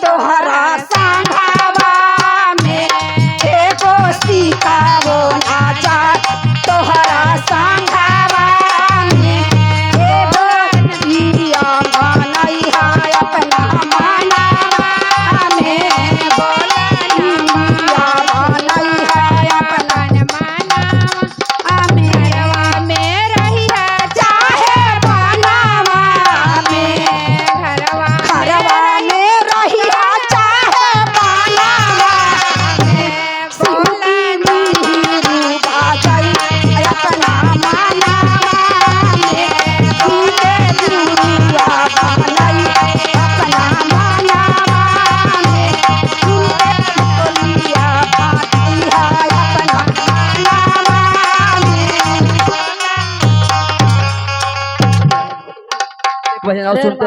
तोहरा संघवा में एगो सिकावो ना जा तोहरा संघवा में एगो दिया बनैहा अपना मनवा में दिया बनैहा अपना मनवा में रहिया चाहे बनवा में घरवा में रहिया चाहे बनवा में बोला रूबा जाई अपना मनवा में सीते दुनिया बनई अपना मनवा में सीते दुनिया बनई अपना मनवा में। भजन और सुनते